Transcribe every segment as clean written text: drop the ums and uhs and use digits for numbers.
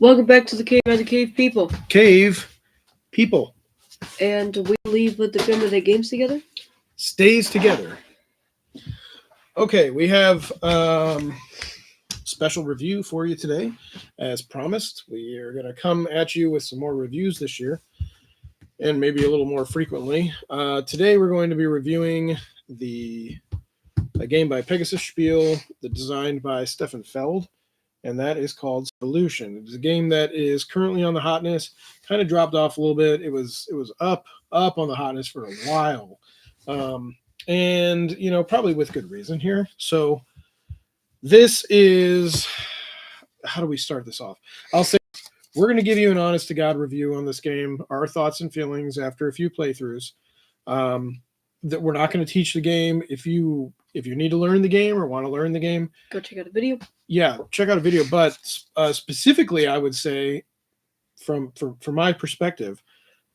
Welcome back to the Cave by the Cave People. Cave people And we leave with the film of the games together. stays together. Okay, we have special review for you today. As promised, we are going to come at you with some more reviews this year, and maybe a little more frequently. Today, we're going to be reviewing a game by Pegasus Spiel, designed by Stefan Feld, and that is called Civolution. It's a game that is currently on the hotness. Kind of dropped off a little bit. It was up on the hotness for a while, and probably with good reason here. So this is, how do we start this off? I'll say we're going to give you an honest to God review on this game, our thoughts and feelings after a few playthroughs. That we're not going to teach the game. If you need to learn the game or want to learn the game, go check out a video. Yeah, check out a video. But specifically, I would say, from my perspective,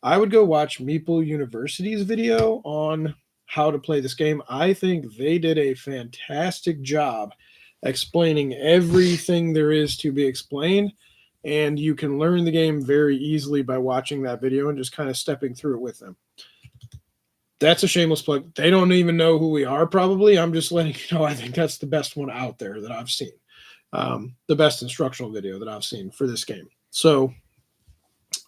I would go watch Meeple University's video on how to play this game. I think they did a fantastic job explaining everything there is to be explained, and you can learn the game very easily by watching that video and just kind of stepping through it with them. That's a shameless plug. They don't even know who we are, probably. I'm just letting you know I think that's the best one out there that I've seen. The best instructional video that I've seen for this game. So,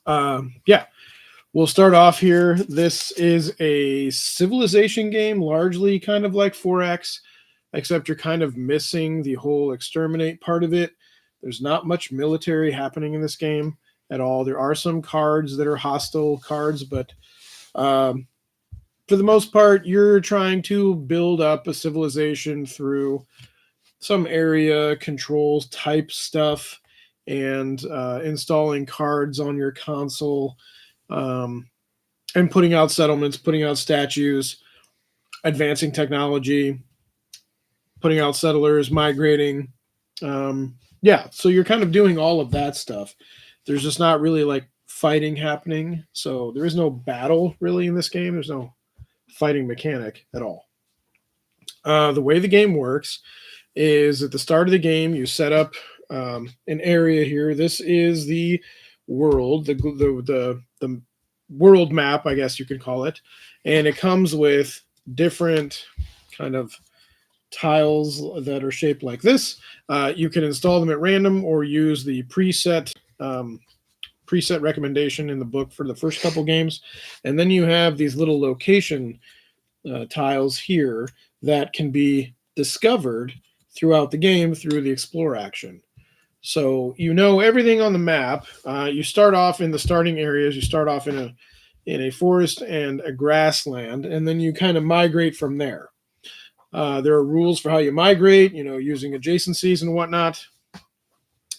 we'll start off here. This is a civilization game, largely kind of like 4X, except you're kind of missing the whole exterminate part of it. There's not much military happening in this game at all. There are some cards that are hostile cards, but for the most part, you're trying to build up a civilization through some area controls type stuff and installing cards on your console, and putting out settlements, putting out statues, advancing technology, putting out settlers, migrating. So you're kind of doing all of that stuff. There's just not really like fighting happening. So there is no battle really in this game. There's no fighting mechanic at all. The way the game works is at the start of the game, you set up an area here. This is the world, the world map, I guess you could call it. And it comes with different kind of tiles that are shaped like this. You can install them at random or use the preset recommendation in the book for the first couple games. And then you have these little location tiles here that can be discovered throughout the game through the explore action. So everything on the map. You start off in the starting areas. You start off in a forest and a grassland, and then you kind of migrate from there. There are rules for how you migrate, using adjacencies and whatnot.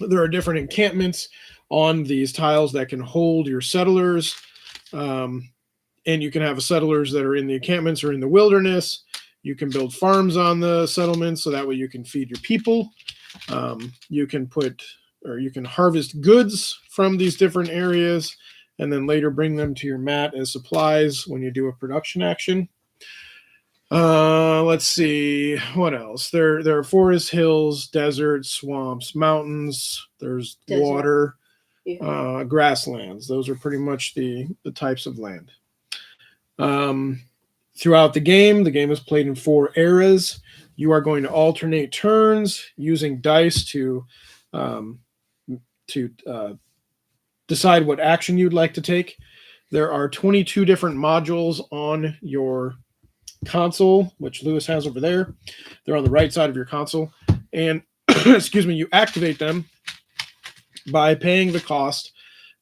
There are different encampments on these tiles that can hold your settlers. And you can have settlers that are in the encampments or in the wilderness. You can build farms on the settlements so that way you can feed your people. You can harvest goods from these different areas and then later bring them to your mat as supplies when you do a production action. Let's see, what else? There are forests, hills, deserts, swamps, mountains. There's water, grasslands. Those are pretty much the types of land. Throughout the game is played in 4 eras. You are going to alternate turns using dice to decide what action you'd like to take. There are 22 different modules on your console, which Lewis has over there. They're on the right side of your console. And, you activate them by paying the cost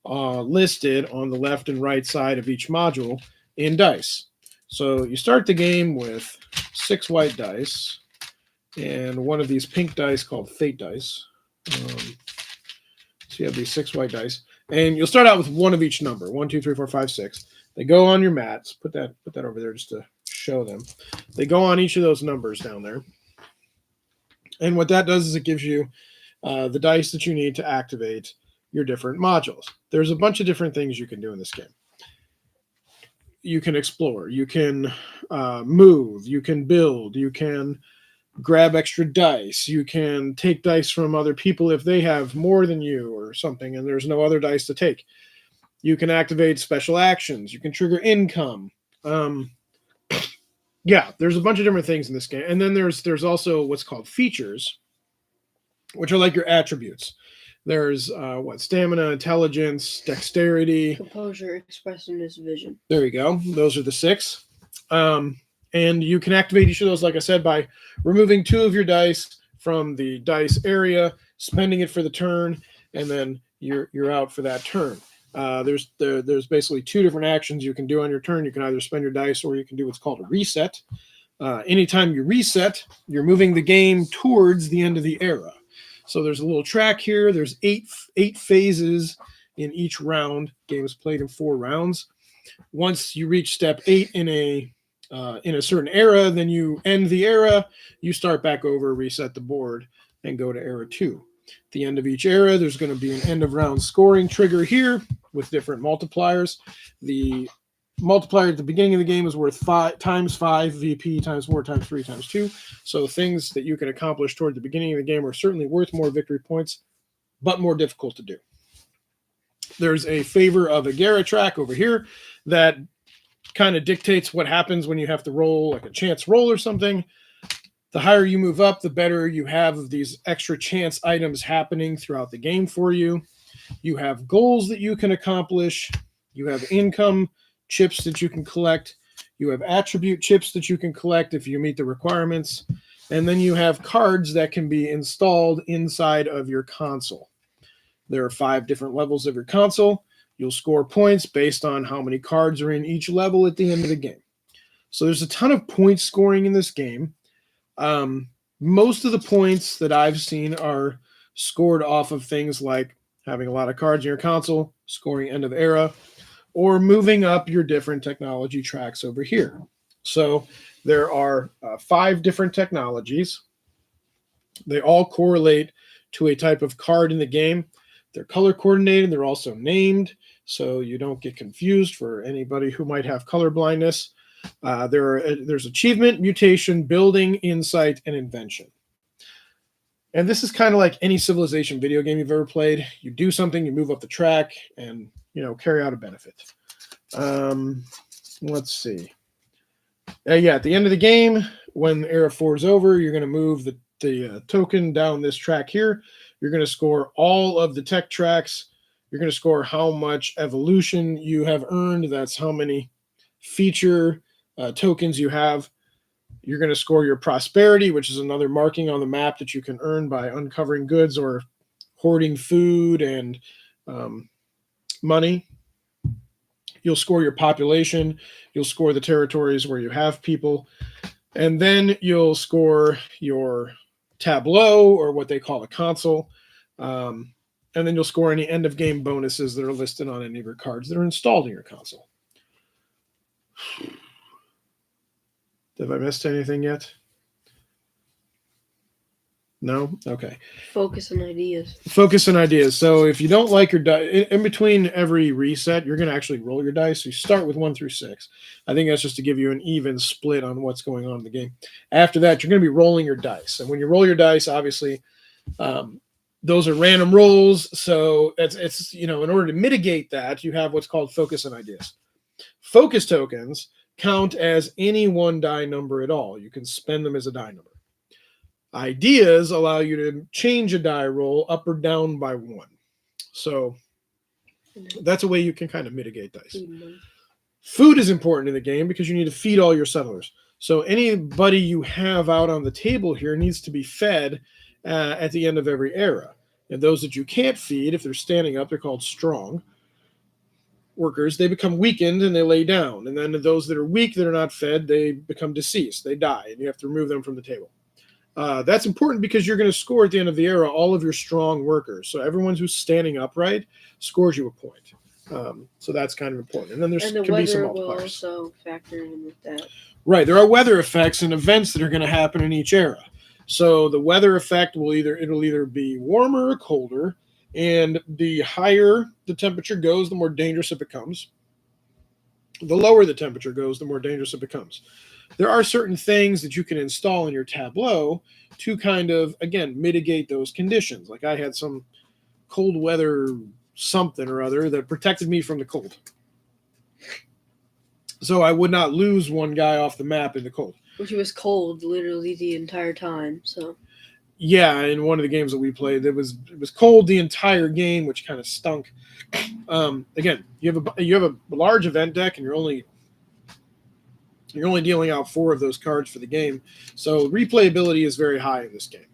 listed on the left and right side of each module in dice. So you start the game with 6 white dice and one of these pink dice called fate dice. So you have these 6 white dice, and you'll start out with one of each number: 1, 2, 3, 4, 5, 6. They go on your mats. Put that over there just to show them. They go on each of those numbers down there, and what that does is it gives you the dice that you need to activate your different modules. There's a bunch of different things you can do in this game. You can explore, you can move, you can build, you can grab extra dice. You can take dice from other people if they have more than you or something, and there's no other dice to take. You can activate special actions. You can trigger income. Yeah, there's a bunch of different things in this game. And then there's also what's called features, which are like your attributes. There's stamina, intelligence, dexterity, Composure, expressiveness, vision. There you go. Those are the 6. And you can activate each of those, like I said, by removing 2 of your dice from the dice area, spending it for the turn, and then you're out for that turn. There's basically 2 different actions you can do on your turn. You can either spend your dice or you can do what's called a reset. Anytime you reset, you're moving the game towards the end of the era. So there's a little track here. There's eight phases in each round. Game is played in 4 rounds. Once you reach step 8 in a certain era, then you end the era. You start back over, reset the board, and go to era 2. At the end of each era, there's going to be an end of round scoring trigger here with different multipliers. The multiplier at the beginning of the game is worth 5 times 5 VP times 4 times 3 times 2. So things that you can accomplish toward the beginning of the game are certainly worth more victory points, but more difficult to do. There's a favor of a Gara track over here that kind of dictates what happens when you have to roll like a chance roll or something. The higher you move up, the better you have of these extra chance items happening throughout the game for you. You have goals that you can accomplish. You have income chips that you can collect. You have attribute chips that you can collect if you meet the requirements. And then you have cards that can be installed inside of your console. There are 5 different levels of your console. You'll score points based on how many cards are in each level at the end of the game. So there's a ton of point scoring in this game. Most of the points that I've seen are scored off of things like having a lot of cards in your console, scoring end of era, or moving up your different technology tracks over here. So there are 5 different technologies. They all correlate to a type of card in the game. They're color coordinated. They're also named, so you don't get confused for anybody who might have color blindness. There's achievement, mutation, building, insight, and invention. And this is kind of like any Civilization video game you've ever played. You do something, you move up the track, and carry out a benefit. Let's see. At the end of the game, when Era 4 is over, you're going to move the token down this track here. You're going to score all of the tech tracks. You're going to score how much evolution you have earned. That's how many feature tokens you have. You're going to score your prosperity, which is another marking on the map that you can earn by uncovering goods or hoarding food and money. You'll score your population. You'll score the territories where you have people. And then you'll score your tableau, or what they call a console. And then you'll score any end of game bonuses that are listed on any of your cards that are installed in your console. Have I missed anything yet? No? Okay. Focus and ideas. Focus and ideas. So if you don't like your dice, in between every reset, you're going to actually roll your dice. So you start with 1 through 6. I think that's just to give you an even split on what's going on in the game. After that, you're going to be rolling your dice. And when you roll your dice, obviously, those are random rolls. So it's in order to mitigate that, you have what's called focus and ideas. Focus tokens count as any 1 die number at all. You can spend them as a die number. Ideas allow you to change a die roll up or down by 1. So that's a way you can kind of mitigate dice. Food is important in the game because you need to feed all your settlers. So anybody you have out on the table here needs to be fed at the end of every era. And those that you can't feed, if they're standing up, they're called strong workers. They become weakened and they lay down. And then those that are weak, that are not fed, they become deceased. They die, and you have to remove them from the table. That's important because you're going to score at the end of the era all of your strong workers. So everyone who's standing upright scores you a point. So that's kind of important. And then there can be some multipliers. Will also factor in with that. Right. There are weather effects and events that are going to happen in each era. So the weather effect it'll either be warmer or colder. And the higher the temperature goes, the more dangerous it becomes. The lower the temperature goes, the more dangerous it becomes. there are certain things that you can install in your Tableau to kind of, again, mitigate those conditions. Like I had some cold weather something or other that protected me from the cold. So I would not lose one guy off the map in the cold. Which was cold literally the entire time. So Yeah, in one of the games that we played, it was cold the entire game, which kind of stunk. Again, you have a large event deck, and you're only dealing out 4 of those cards for the game, so replayability is very high in this game.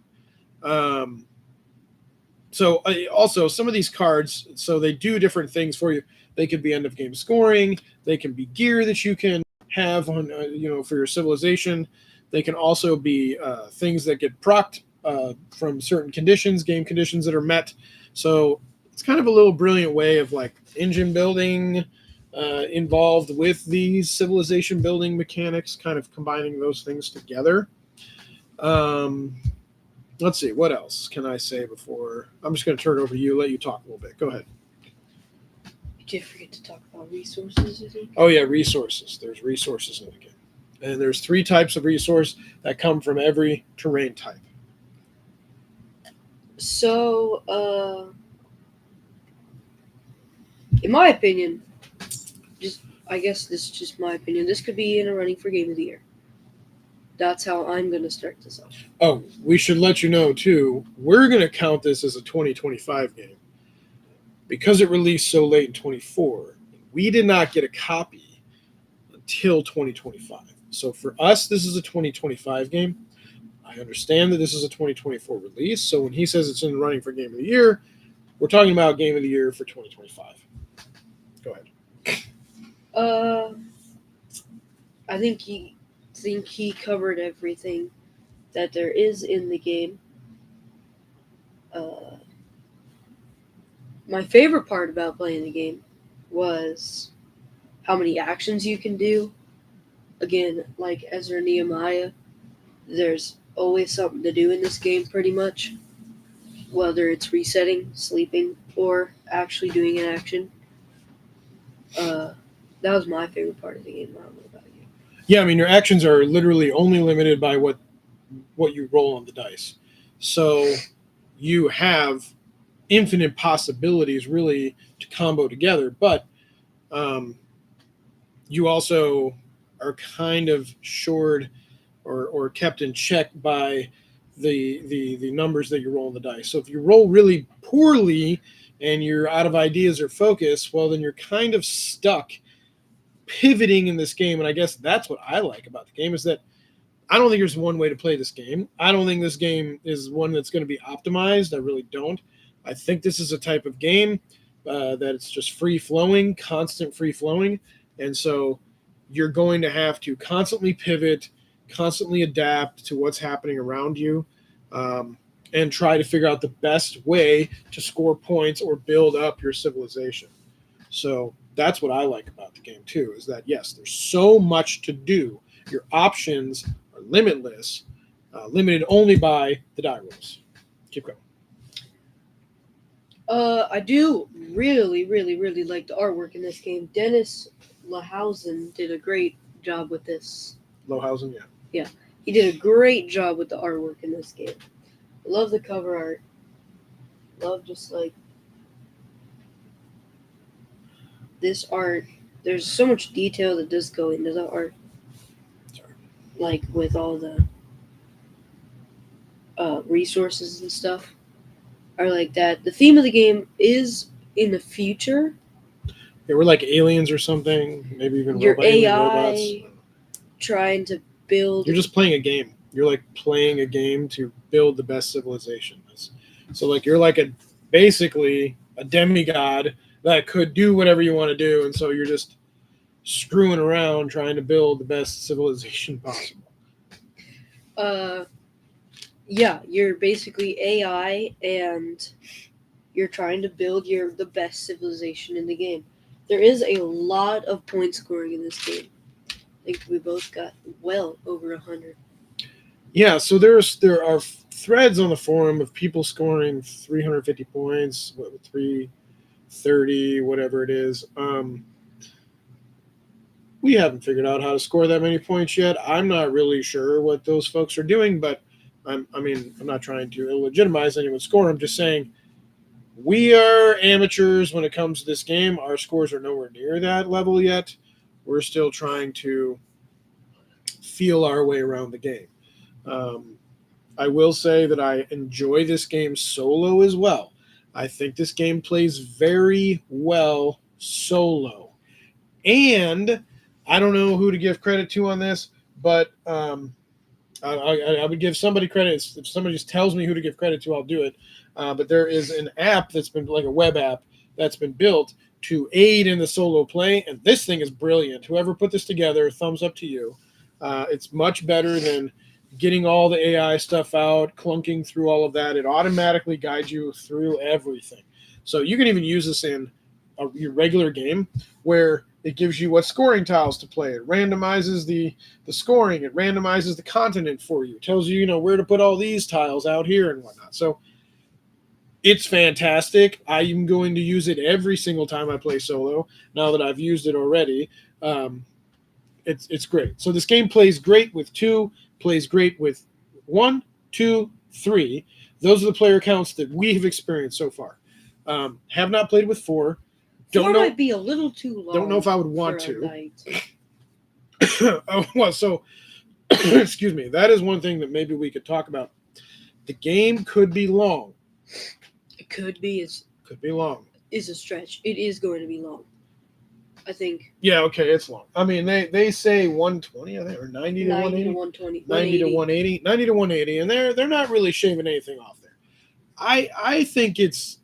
Also, some of these cards, so they do different things for you. They could be end of game scoring. They can be gear that you can have on, for your civilization. They can also be things that get procced from certain conditions, game conditions that are met. So it's kind of a little brilliant way of like engine building involved with these civilization building mechanics, kind of combining those things together. Let's see, what else can I say before? I'm just going to turn it over to you, let you talk a little bit. Go ahead. you did forget to talk about resources, I think. Oh, yeah, resources. There's resources in the game. And there's 3 types of resource that come from every terrain type. So, in my opinion, I guess this is just my opinion, this could be in a running for Game of the Year. That's how I'm going to start this off. Oh, we should let you know, too, we're going to count this as a 2025 game. Because it released so late in 24, we did not get a copy until 2025. So for us, this is a 2025 game. I understand that this is a 2024 release, so when he says it's in the running for Game of the Year, we're talking about Game of the Year for 2025. Go ahead. I think he covered everything that there is in the game. My favorite part about playing the game was how many actions you can do. Again, like Ezra Nehemiah, there's always something to do in this game pretty much. Whether it's resetting, sleeping, or actually doing an action. That was my favorite part of the game. I don't know about you. Yeah, I mean, your actions are literally only limited by what you roll on the dice. So you have infinite possibilities, really, to combo together. But you also are kind of shored or kept in check by the numbers that you roll on the dice. So if you roll really poorly and you're out of ideas or focus, well, then you're kind of stuck pivoting in this game. And I guess that's what I like about the game, is that I don't think there's one way to play this game. I don't think this game is one that's going to be optimized. I really don't. I think this is a type of game that it's just free-flowing, constant free-flowing. And so you're going to have to constantly pivot, constantly adapt to what's happening around you, and try to figure out the best way to score points or build up your civilization. So that's what I like about the game, too, is that, yes, there's so much to do. Your options are limitless, limited only by the die rolls. Keep going. I do really, really, really like the artwork in this game. Dennis Lahausen did a great job with this. Lohausen, yeah. He did a great job with the artwork in this game. I love the cover art. Love just like this art. There's so much detail that does go into the art. Sorry. Like with all the resources and stuff are like that. The theme of the game is in the future. Yeah, we're like aliens or something. Maybe even Your alien AI robots. trying to build. You're just playing a game. You're like playing a game to build the best civilization. So like you're like basically a demigod that could do whatever you want to do, and so you're just screwing around trying to build the best civilization possible. Yeah, you're basically AI and you're trying to build the best civilization in the game. There is a lot of point scoring in this game. I think we both got well over 100. Yeah, so there are threads on the forum of people scoring 350 points, 330, whatever it is. We haven't figured out how to score that many points yet. I'm not really sure what those folks are doing, but I'm not trying to illegitimize anyone's score. I'm just saying we are amateurs when it comes to this game. Our scores are nowhere near that level yet. We're still trying to feel our way around the game. I will say that I enjoy this game solo as well. I think this game plays very well solo. And I don't know who to give credit to on this, but I would give somebody credit. If somebody just tells me who to give credit to, I'll do it. But there is an app that's been like a web app that's been built to aid in the solo play, and this thing is brilliant. Whoever put this together, thumbs up to you. It's much better than getting all the AI stuff out, clunking through all of that. It automatically guides you through everything. So you can even use this in your regular game where it gives you what scoring tiles to play. It randomizes the scoring. It randomizes the continent for you. It tells you, where to put all these tiles out here and whatnot. So it's fantastic. I am going to use it every single time I play solo, now that I've used it already. It's great. So this game plays great with 2, plays great with 1, 2, 3. Those are the player counts that we have experienced so far. Have not played with 4. Don't know. Might be a little too long. Don't know if I would want to. Well, so excuse me. That is one thing that maybe we could talk about. The game could be long. It could be. Could be long. Is a stretch. It is going to be long. I think. Yeah, okay, it's long. I mean, they say 120, I think, or 90 to 180. 120. 90 to 180. 90 to 180, and they're not really shaving anything off there. I think it's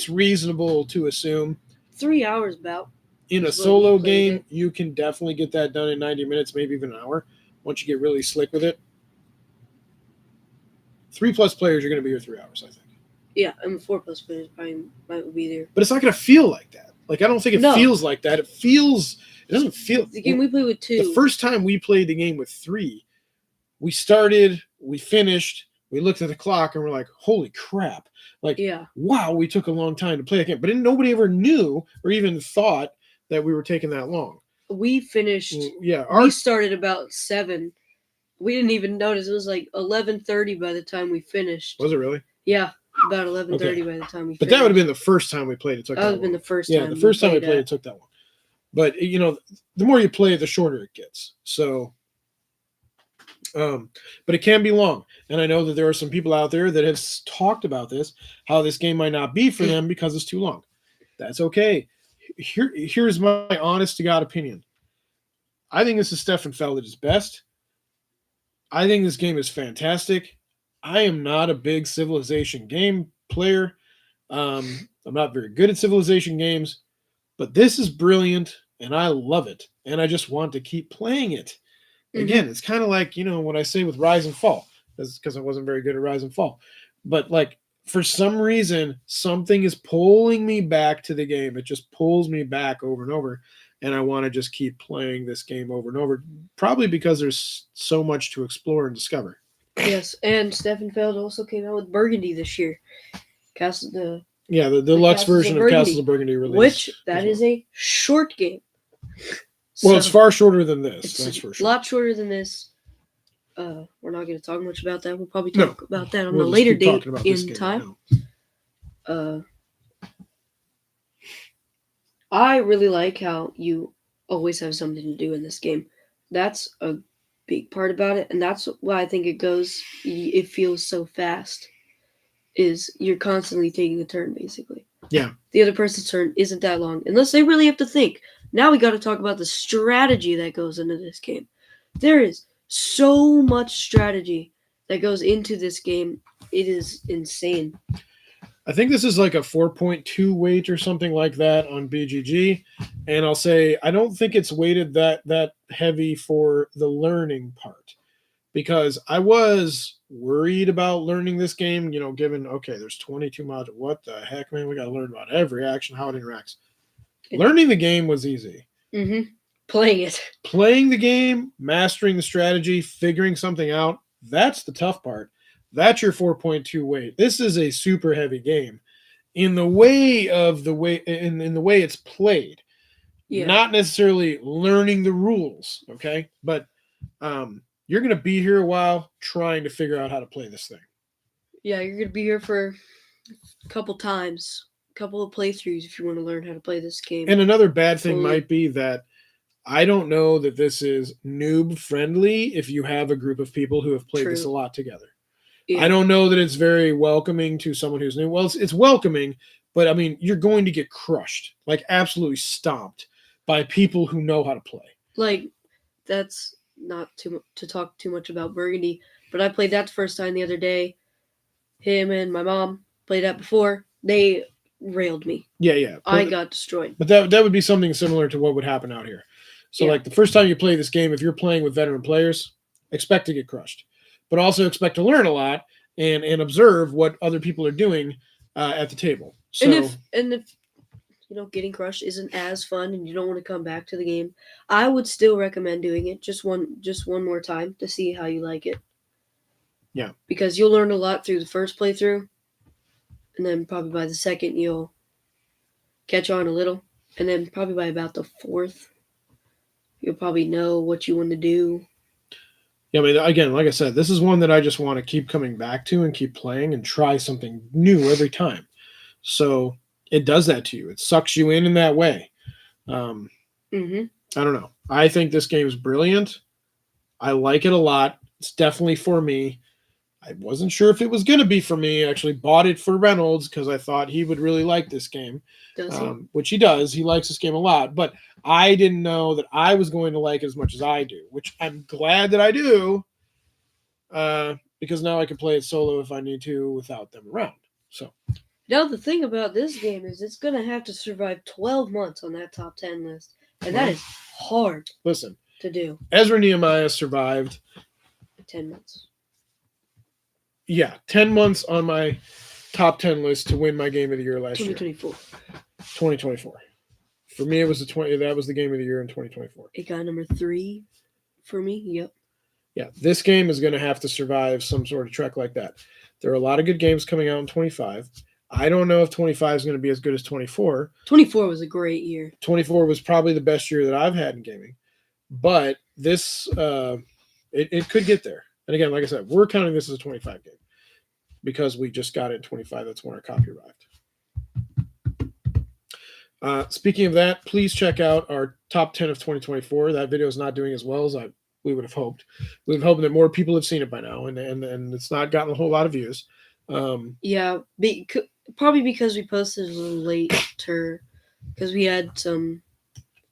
reasonable to assume 3 hours about. In a solo game, you can definitely get that done in 90 minutes, maybe even an hour, once you get really slick with it. 3+ players are going to be here 3 hours, I think. Yeah, and 4+ players probably might be there. But it's not going to feel like that. Like, I don't think it feels like that. It doesn't feel. The game we played with 2. The first time we played the game with 3, we started, we finished, we looked at the clock, and we're like, holy crap. Like, wow, we took a long time to play a game. But nobody ever knew or even thought that we were taking that long. We finished. Yeah. We started about 7. We didn't even notice. It was like 11:30 by the time we finished. Was it really? Yeah. About 11:30 by the time we finished. But that would have been the first time we played it. That would have been the first time. Yeah, the first time we played it took that long. But, the more you play, the shorter it gets. So, but it can be long. And I know that there are some people out there that have talked about this, how this game might not be for them because it's too long. That's okay. Here's my honest to God opinion. I think this is Stefan Feld at his best. I think this game is fantastic. I am not a big Civilization game player. I'm not very good at Civilization games, but this is brilliant, and I love it, and I just want to keep playing it. Again, it's kind of like, what I say with Rise and Fall, because I wasn't very good at Rise and Fall. But, like, for some reason, something is pulling me back to the game. It just pulls me back over and over, and I want to just keep playing this game over and over, probably because there's so much to explore and discover. Yes, and Stefan Feld also came out with Burgundy this year. The deluxe version of Castles of Burgundy release. Which, that is a short game. Well, it's far shorter than this, that's for sure. A lot shorter than this. We're not going to talk much about that. We'll probably talk about that on a later date in time. I really like how you always have something to do in this game. That's a big part about it, and that's why I think it feels so fast, is you're constantly taking a turn, basically. Yeah. The other person's turn isn't that long, unless they really have to think. Now we got to talk about the strategy that goes into this game. There is so much strategy that goes into this game. It is insane. I think this is like a 4.2 weight or something like that on BGG. And I'll say, I don't think it's weighted that heavy for the learning part, because I was worried about learning this game, given, there's 22 modules. What the heck, man? We got to learn about every action, how it interacts. Learning the game was easy. Mm-hmm. Playing the game, mastering the strategy, figuring something out, that's the tough part. That's your 4.2 weight. This is a super heavy game in the way it's played. Yeah. Not necessarily learning the rules, okay? But you're going to be here a while trying to figure out how to play this thing. Yeah, you're going to be here for a couple times, a couple of playthroughs if you want to learn how to play this game. And another bad thing fully. might be that I don't know that this is noob friendly if you have a group of people who have played this a True. lot together. Yeah. I don't know that it's very welcoming to someone who's new. Well, it's welcoming, but I mean, you're going to get crushed, like absolutely stomped by people who know how to play. Like, that's not to talk too much about Burgundy, but I played that the first time the other day. Him and my mom played that before. They railed me. Yeah. I got destroyed. But that would be something similar to what would happen out here. So, Yeah. like the first time you play this game, if you're playing with veteran players, expect to get crushed, but also expect to learn a lot and observe what other people are doing at the table. So, and if getting crushed isn't as fun and you don't want to come back to the game, I would still recommend doing it just one more time to see how you like it. Yeah. Because you'll learn a lot through the first playthrough, and then probably by the second you'll catch on a little, and then probably by about the fourth you'll probably know what you want to do. Yeah, I mean, again, like I said, this is one that I just want to keep coming back to and keep playing and try something new every time. So it does that to you. It sucks you in that way. Mm-hmm. I don't know. I think this game is brilliant. I like it a lot. It's definitely for me. I wasn't sure if it was going to be for me. I actually bought it for Reynolds because I thought he would really like this game. Does he? Which he does. He likes this game a lot. But I didn't know that I was going to like it as much as I do, which I'm glad that I do because now I can play it solo if I need to without them around. So now the thing about this game is it's going to have to survive 12 months on that top 10 list. And that is hard to do. Ezra Nehemiah survived 10 months. Yeah, 10 months on my top 10 list to win my game of the year last 2024. year. 2024. For me, it was that was the game of the year in 2024. It got number 3 for me. Yep. Yeah, this game is going to have to survive some sort of trek like that. There are a lot of good games coming out in 25. I don't know if 25 is going to be as good as 24. 24 was a great year. 24 was probably the best year that I've had in gaming. But this, it could get there. And again, like I said, we're counting this as a 25 game because we just got it in 25. That's when our copy arrived. Speaking of that, please check out our top 10 of 2024. That video is not doing as well as we would have hoped. We would hope that more people have seen it by now, and it's not gotten a whole lot of views. Yeah, probably because we posted a little later because we had some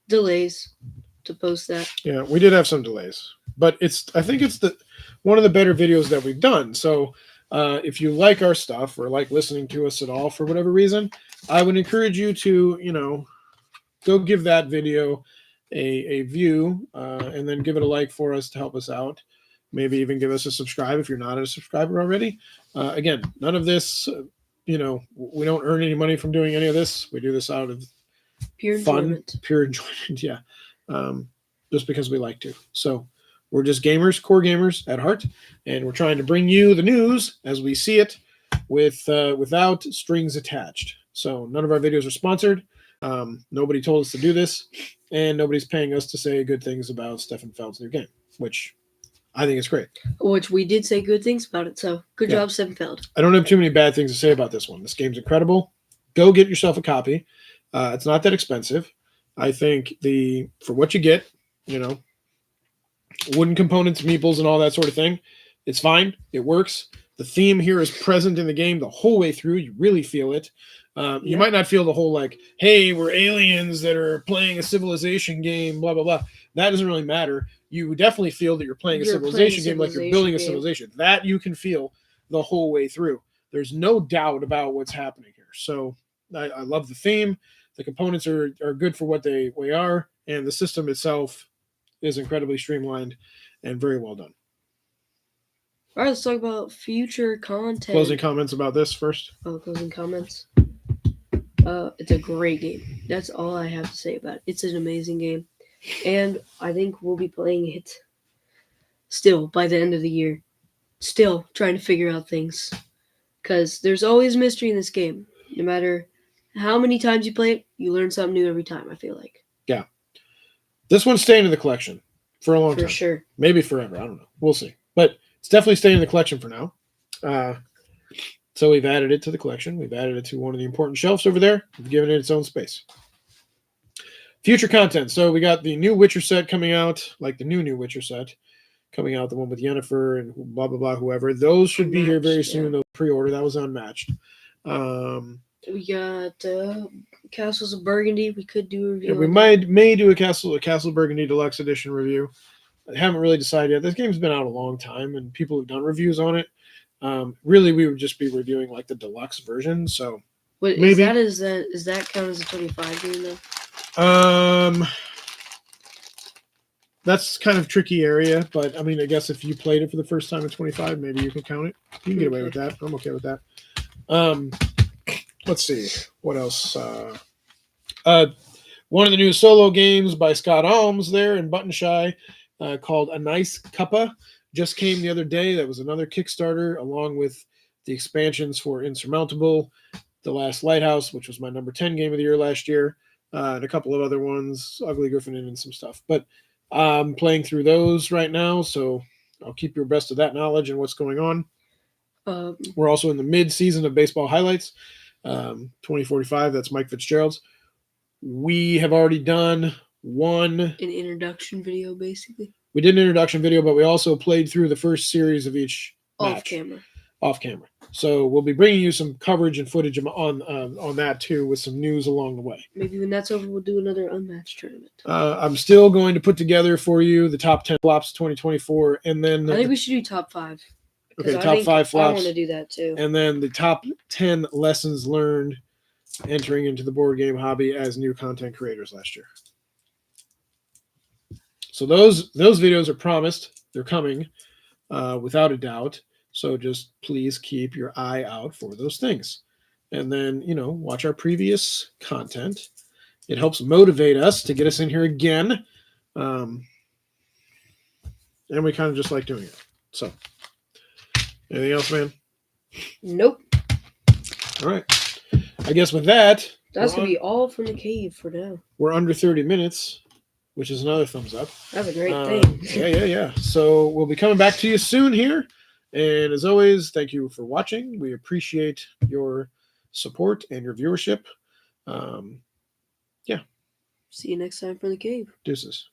delays to post that. Yeah, we did have some delays, but I think it's one of the better videos that we've done. So if you like our stuff or like listening to us at all for whatever reason, I would encourage you to, go give that video a view and then give it a like for us to help us out. Maybe even give us a subscribe if you're not a subscriber already. Again, none of this, we don't earn any money from doing any of this. We do this out of pure fun, pure enjoyment. Yeah. Just because we like to. So we're just gamers, core gamers at heart, and we're trying to bring you the news as we see it without strings attached. So none of our videos are sponsored. Nobody told us to do this, and nobody's paying us to say good things about Stefan Feld's new game, which I think is great. Which we did say good things about it, so good job, Stefan Feld. I don't have too many bad things to say about this one. This game's incredible. Go get yourself a copy. It's not that expensive. I think for what you get, wooden components, meeples, and all that sort of thing, it's fine. It works. The theme here is present in the game the whole way through. You really feel it. You might not feel the whole hey, we're aliens that are playing a civilization game, blah, blah, blah. That doesn't really matter. You definitely feel that you're playing a civilization game like you're building a civilization. That you can feel the whole way through. There's no doubt about what's happening here. So I love the theme. The components are good for what they are, and the system itself is incredibly streamlined and very well done. All right, let's talk about future content. Closing comments about this first. Closing comments. It's a great game. That's all I have to say about it. It's an amazing game, and I think we'll be playing it still by the end of the year. Still trying to figure out things, because there's always mystery in this game. No matter how many times you play it, you learn something new every time, I feel like. Yeah. This one's staying in the collection for a long For time. sure. Maybe forever. I don't know. We'll see. But it's definitely staying in the collection for now. So we've added it to the collection. We've added it to one of the important shelves over there. We've given it its own space. Future content. So we got the new Witcher set coming out, like the new Witcher set coming out, the one with Yennefer and blah, blah, blah, whoever. Those should be here very soon. Those pre-order. That was unmatched. We got Castles of Burgundy. We could do a review. We may do a Castle of Burgundy Deluxe Edition review. I haven't really decided yet. This game's been out a long time, and people have done reviews on it. Really, we would just be reviewing like the deluxe version. So, maybe is that count as a 25 game though? That's kind of tricky area, but I mean, I guess if you played it for the first time at 25, maybe you can count it. You can get away with that. I'm okay with that. Let's see what else. One of the new solo games by Scott Alms there in Button Shy, called A Nice Cuppa, just came the other day. That was another Kickstarter, along with the expansions for Insurmountable, The Last Lighthouse, which was my number 10 game of the year last year, and a couple of other ones, Ugly Griffin and some stuff. But I'm playing through those right now, so I'll keep you abreast of that knowledge and what's going on. We're also in the mid-season of Baseball Highlights, 2045. That's Mike Fitzgerald's. We have already done an introduction video, basically. We did an introduction video, but we also played through the first series of each match. Off camera. So we'll be bringing you some coverage and footage on that too, with some news along the way. Maybe when that's over, we'll do another unmatched tournament. I'm still going to put together for you the top 10 flops 2024, and then I think we should do top 5. Okay, top 5 flops. I want to do that too. And then the top 10 lessons learned entering into the board game hobby as new content creators last year. So those videos are promised. They're coming, without a doubt. So just please keep your eye out for those things. And then, watch our previous content. It helps motivate us to get us in here again. And we kind of just like doing it. So, anything else, man? Nope. All right. I guess with that, that's going to be all from the cave for now. We're under 30 minutes, which is another thumbs up. That's a great thing. Yeah. So we'll be coming back to you soon here. And as always, thank you for watching. We appreciate your support and your viewership. See you next time for the cave. Deuces.